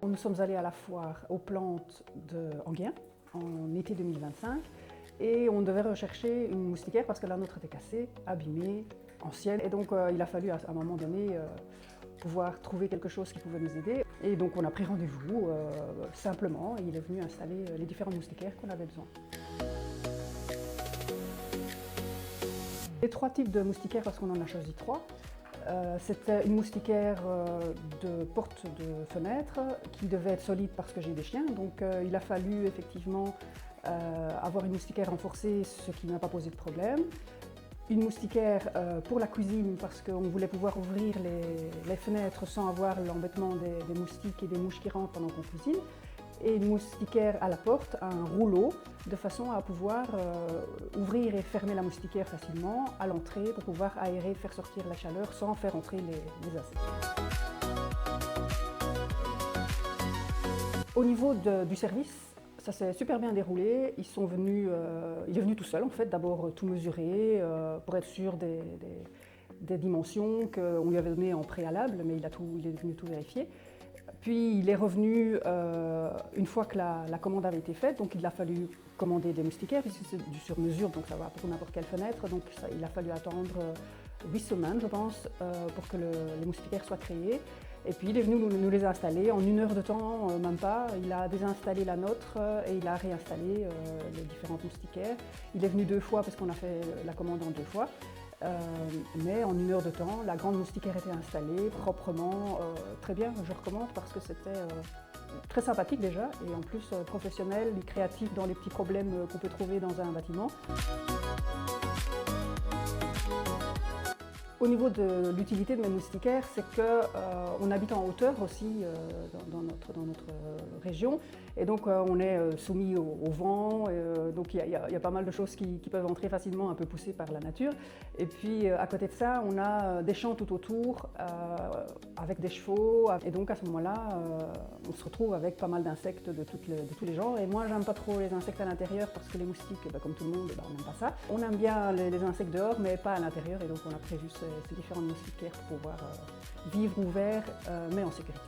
Nous sommes allés à la foire aux plantes de Enghien en été 2025 et on devait rechercher une moustiquaire parce que la nôtre était cassée, abîmée, ancienne. Et donc il a fallu à un moment donné pouvoir trouver quelque chose qui pouvait nous aider. Et donc on a pris rendez-vous simplement et il est venu installer les différentes moustiquaires qu'on avait besoin. Les 3 types de moustiquaires, parce qu'on en a choisi 3. C'était une moustiquaire de porte de fenêtre qui devait être solide parce que j'ai des chiens. Donc il a fallu effectivement avoir une moustiquaire renforcée, ce qui n'a pas posé de problème. Une moustiquaire pour la cuisine parce qu'on voulait pouvoir ouvrir les fenêtres sans avoir l'embêtement des moustiques et des mouches qui rentrent pendant qu'on cuisine. Et une moustiquaire à la porte, un rouleau, de façon à pouvoir ouvrir et fermer la moustiquaire facilement à l'entrée pour pouvoir aérer, faire sortir la chaleur sans faire entrer les insectes. Au niveau du service, ça s'est super bien déroulé. Il est venu tout seul en fait, d'abord tout mesurer pour être sûr des dimensions qu'on lui avait données en préalable, mais il est venu tout vérifier. Puis il est revenu une fois que la commande avait été faite, donc il a fallu commander des moustiquaires, puisque c'est du sur-mesure, donc ça va pour n'importe quelle fenêtre. Donc il a fallu attendre 8 semaines, je pense, pour que les moustiquaires soient créés. Et puis il est venu nous les installer en 1 heure de temps, même pas. Il a désinstallé la nôtre et il a réinstallé les différentes moustiquaires. Il est venu 2 fois parce qu'on a fait la commande en 2 fois. Mais en 1 heure de temps, la grande moustiquaire était installée proprement, très bien, je recommande parce que c'était très sympathique déjà et en plus professionnel et créatif dans les petits problèmes qu'on peut trouver dans un bâtiment. Au niveau de l'utilité de mes moustiquaires, c'est qu'on habite en hauteur aussi dans notre région et donc on est soumis au vent, donc il y a pas mal de choses qui peuvent entrer facilement, un peu poussées par la nature. Et puis à côté de ça, on a des champs tout autour avec des chevaux et donc à ce moment-là, on se retrouve avec pas mal d'insectes de tous les genres. Et moi, j'aime pas trop les insectes à l'intérieur parce que les moustiques, comme tout le monde, on n'aime pas ça. On aime bien les insectes dehors, mais pas à l'intérieur et donc on a prévu ces différentes moustiquaires pour pouvoir vivre ouvert mais en sécurité.